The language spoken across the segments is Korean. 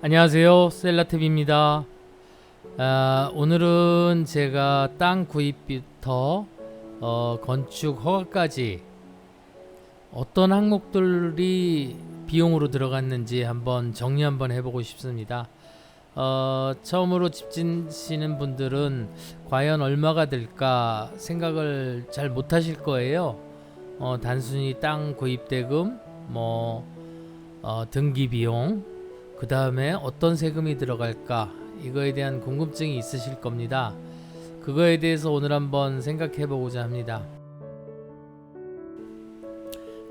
안녕하세요, 셀라탭입니다. 오늘은 제가 땅 구입부터 건축 허가까지 어떤 항목들이 비용으로 들어갔는지 한번 정리 한번 해보고 싶습니다. 처음으로 집 짓시는 분들은 과연 얼마가 들까 생각을 잘 못하실 거예요. 단순히 땅 구입 대금, 등기 비용, 그 다음에 어떤 세금이 들어갈까, 이거에 대한 궁금증이 있으실 겁니다. 그거에 대해서 오늘 한번 생각해 보고자 합니다.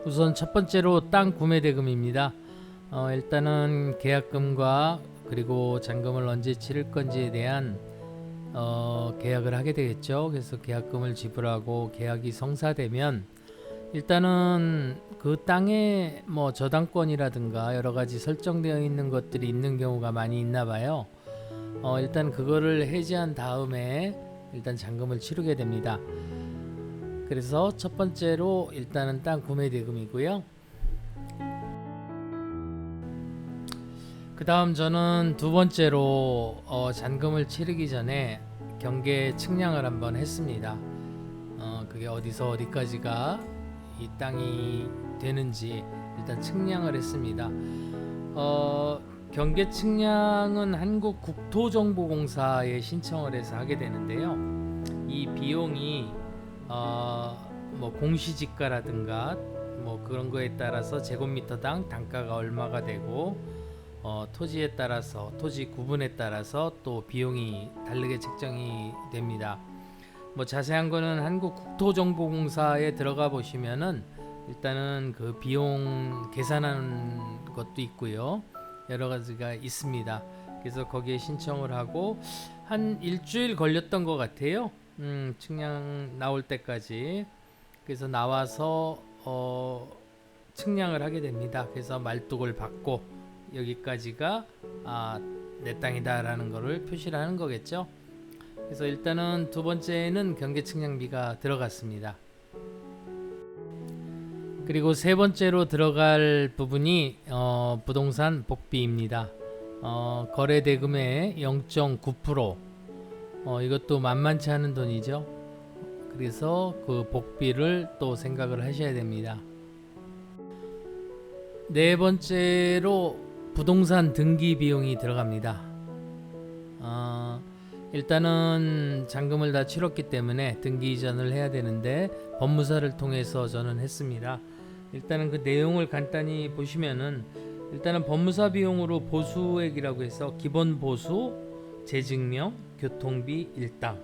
우선 첫 번째로 땅 구매 대금입니다. 일단은 계약금과 그리고 잔금을 언제 치를 건지에 대한 계약을 하게 되겠죠. 그래서 계약금을 지불하고 계약이 성사되면 일단은 그 땅에 저당권이라든가 여러 가지 설정되어 있는 것들이 있는 경우가 많이 있나 봐요. 일단 그거를 해지한 다음에 일단 잔금을 치르게 됩니다. 그래서 첫 번째로 일단은 땅 구매 대금이고요. 그 다음 저는 두 번째로 잔금을 치르기 전에 경계 측량을 한번 했습니다. 그게 어디서 어디까지가 이 땅이 되는지 일단 측량을 했습니다. 경계 측량은 한국국토정보공사에 신청을 해서 하게 되는데요. 이 비용이 공시지가라든가 그런 거에 따라서 제곱미터당 단가가 얼마가 되고 토지에 따라서 토지 구분에 따라서 또 비용이 다르게 책정이 됩니다. 자세한 거는 한국국토정보공사에 들어가 보시면은 일단은 그 비용 계산하는 것도 있고요. 여러 가지가 있습니다. 그래서 거기에 신청을 하고 한 일주일 걸렸던 것 같아요. 측량 나올 때까지. 그래서 나와서 측량을 하게 됩니다. 그래서 말뚝을 받고 여기까지가 내 땅이다라는 거를 표시를 하는 거겠죠. 그래서 일단은 두 번째는 경계 측량비가 들어갔습니다. 그리고 세 번째로 들어갈 부분이 부동산 복비입니다. 거래 대금의 0.9%, 이것도 만만치 않은 돈이죠. 그래서 그 복비를 또 생각을 하셔야 됩니다. 네 번째로 부동산 등기 비용이 들어갑니다. 일단은 잔금을 다 치렀기 때문에 등기 이전을 해야 되는데 법무사를 통해서 저는 했습니다. 일단은 그 내용을 간단히 보시면은 일단은 법무사 비용으로 보수액이라고 해서 기본 보수, 재증명, 교통비, 일당,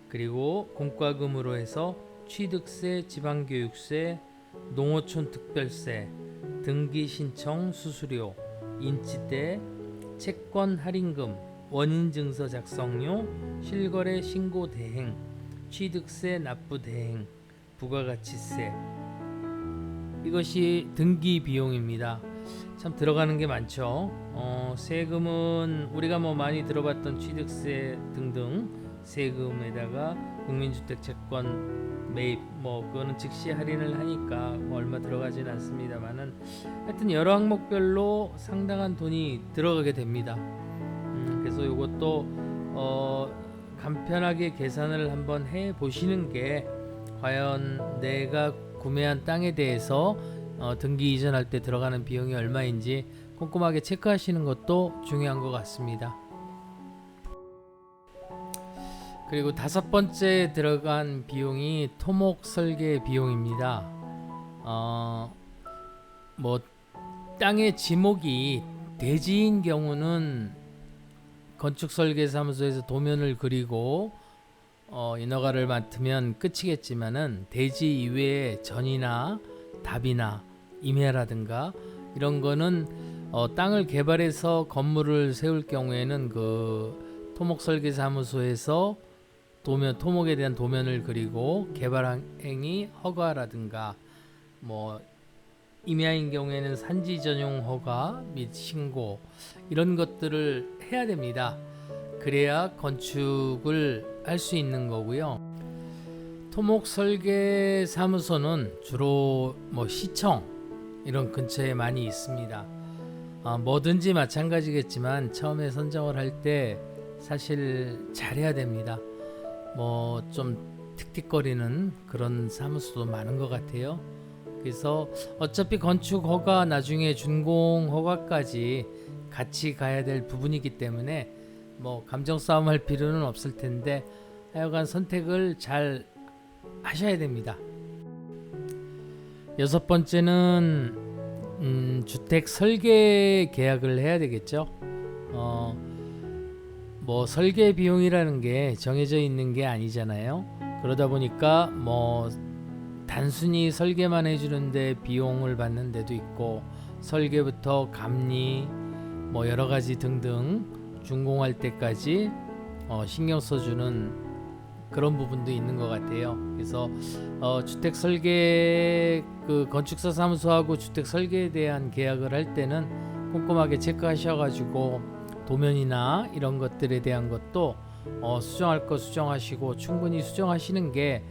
그리고 공과금으로 해서 취득세, 지방교육세, 농어촌 특별세, 등기 신청 수수료, 인치대, 채권 할인금, 원인증서 작성료, 실거래 신고 대행, 취득세 납부 대행, 부가가치세, 이것이 등기 비용입니다. 참 들어가는 게 많죠. 세금은 우리가 많이 들어봤던 취득세 등등 세금에다가 국민주택 채권 매입 그거는 즉시 할인을 하니까 얼마 들어가진 않습니다만은 하여튼 여러 항목별로 상당한 돈이 들어가게 됩니다. 그래서 이것도 간편하게 계산을 한번 해 보시는 게 과연 내가 구매한 땅에 대해서 등기 이전할 때 들어가는 비용이 얼마인지 꼼꼼하게 체크하시는 것도 중요한 것 같습니다. 그리고 다섯 번째 들어간 비용이 토목 설계 비용입니다. 땅의 지목이 대지인 경우는 건축설계사무소에서 도면을 그리고 인허가를 맡으면 끝이겠지만은 대지 이외에 전이나 답이나 임야라든가 이런 거는 땅을 개발해서 건물을 세울 경우에는 그 토목설계사무소에서 토목에 대한 도면을 그리고 개발행위 허가라든가 임야인 경우에는 산지 전용 허가 및 신고 이런 것들을 해야 됩니다. 그래야 건축을 할 수 있는 거고요. 토목 설계 사무소는 주로 시청 이런 근처에 많이 있습니다. 뭐든지 마찬가지겠지만 처음에 선정을 할 때 사실 잘해야 됩니다. 뭐 좀 틱틱거리는 그런 사무소도 많은 것 같아요. 그래서 어차피 건축 허가 나중에 준공 허가까지 같이 가야 될 부분이기 때문에 뭐 감정 싸움 할 필요는 없을 텐데 하여간 선택을 잘 하셔야 됩니다. 여섯 번째는 주택 설계 계약을 해야 되겠죠. 뭐 설계 비용이라는 게 정해져 있는 게 아니잖아요. 그러다 보니까 뭐 단순히 설계만 해주는데 비용을 받는 데도 있고 설계부터 감리 뭐 여러 가지 등등 준공할 때까지 신경 써주는 그런 부분도 있는 것 같아요. 그래서 주택 설계 그 건축사 사무소하고 주택 설계에 대한 계약을 할 때는 꼼꼼하게 체크하셔가지고 도면이나 이런 것들에 대한 것도 수정할 거 수정하시고 충분히 수정하시는 게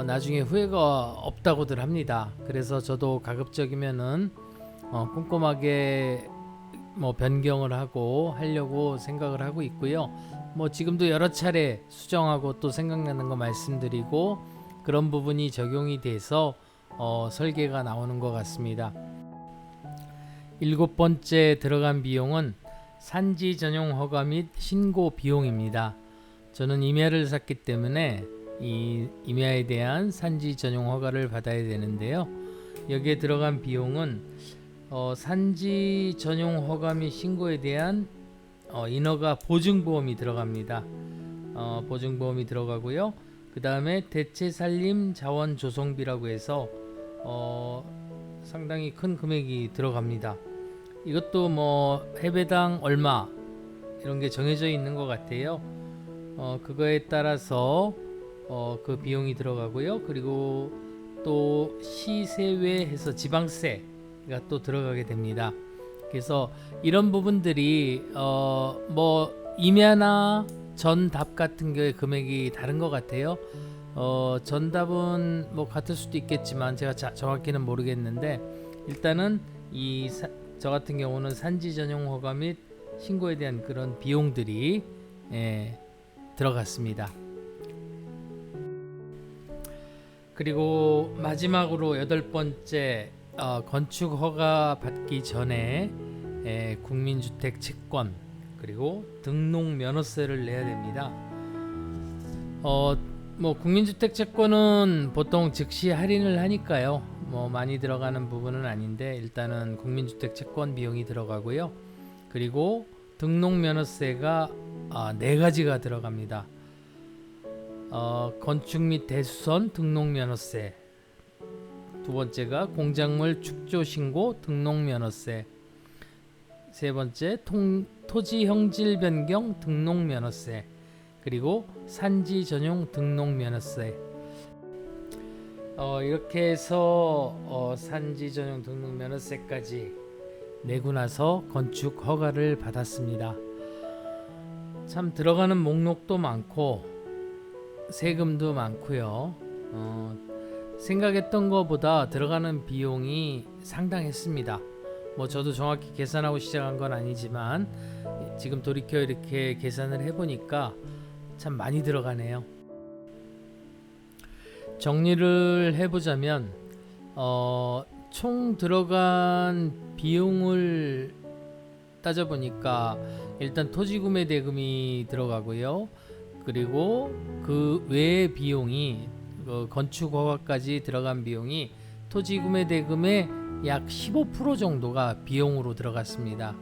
나중에 후회가 없다고들 합니다. 그래서 저도 가급적이면은 꼼꼼하게 뭐 변경을 하려고 생각을 하고 있고요. 뭐 지금도 여러 차례 수정하고 또 생각나는 거 말씀드리고 그런 부분이 적용이 돼서 설계가 나오는 것 같습니다. 일곱 번째 들어간 비용은 산지 전용 허가 및 신고 비용입니다. 저는 임야를 샀기 때문에 이 임야에 대한 산지 전용 허가를 받아야 되는데요. 여기에 들어간 비용은 산지 전용 허가 및 신고에 대한 인허가 보증보험이 들어갑니다. 보증보험이 들어가고요. 그 다음에 대체살림 자원 조성비라고 해서 상당히 큰 금액이 들어갑니다. 이것도 뭐 해배당 얼마 이런 게 정해져 있는 것 같아요. 그거에 따라서 그 비용이 들어가고요. 그리고 또 시세외해서 지방세가 또 들어가게 됩니다. 그래서 이런 부분들이 뭐 임야나 전답 같은 경우에 금액이 다른 것 같아요. 전답은 뭐 같을 수도 있겠지만 제가 정확히는 모르겠는데 일단은 저 같은 경우는 산지 전용 허가 및 신고에 대한 그런 비용들이 들어갔습니다. 그리고 마지막으로 여덟 번째 건축 허가 받기 전에 국민주택 채권 그리고 등록 면허세를 내야 됩니다. 뭐 국민주택 채권은 보통 즉시 할인을 하니까요. 뭐 많이 들어가는 부분은 아닌데 일단은 국민주택 채권 비용이 들어가고요. 그리고 등록 면허세가 4가지가 들어갑니다. 건축 및 대수선 등록 면허세, 두 번째가 공작물 축조 신고 등록 면허세, 세 번째 토지 형질 변경 등록 면허세, 그리고 산지 전용 등록 면허세. 이렇게 해서 산지 전용 등록 면허세까지 내고 나서 건축 허가를 받았습니다. 참 들어가는 목록도 많고 세금도 많고요. 생각했던 것보다 들어가는 비용이 상당했습니다. 뭐 저도 정확히 계산하고 시작한 건 아니지만 지금 돌이켜 이렇게 계산을 해보니까 참 많이 들어가네요. 정리를 해보자면 총 들어간 비용을 따져보니까 일단 토지구매 대금이 들어가고요. 그리고 그 외의 비용이 건축 허가까지 들어간 비용이 토지구매 대금의 약 15% 정도가 비용으로 들어갔습니다.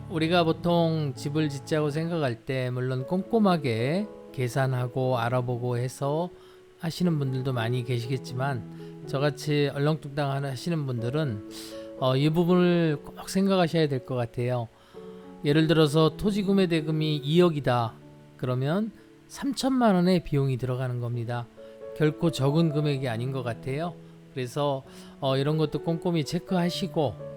우리가 보통 집을 짓자고 생각할 때 물론 꼼꼼하게 계산하고 알아보고 해서 하시는 분들도 많이 계시겠지만 저같이 얼렁뚱땅 하시는 분들은 이 부분을 꼭 생각하셔야 될 것 같아요. 예를 들어서 토지구매 대금이 2억이다 그러면 3천만 원의 비용이 들어가는 겁니다. 결코 적은 금액이 아닌 것 같아요. 그래서 이런 것도 꼼꼼히 체크하시고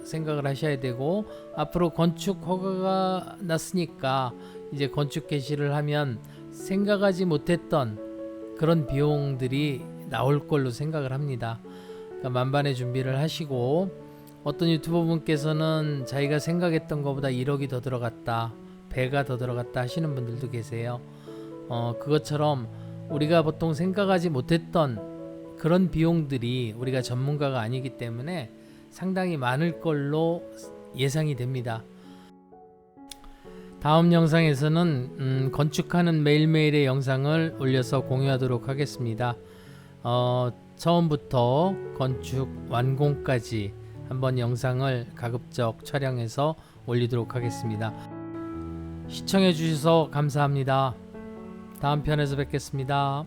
생각을 하셔야 되고 앞으로 건축 허가가 났으니까 이제 건축 개시를 하면 생각하지 못했던 그런 비용들이 나올 걸로 생각을 합니다. 그러니까 만반의 준비를 하시고 어떤 유튜버 분께서는 자기가 생각했던 것보다 1억이 더 들어갔다, 배가 더 들어갔다 하시는 분들도 계세요. 그것처럼 우리가 보통 생각하지 못했던 그런 비용들이 우리가 전문가가 아니기 때문에 상당히 많을 걸로 예상이 됩니다. 다음 영상에서는 건축하는 매일매일의 영상을 올려서 공유하도록 하겠습니다. 처음부터 건축 완공까지 한번 영상을 가급적 촬영해서 올리도록 하겠습니다. 시청해 주셔서 감사합니다. 다음 편에서 뵙겠습니다.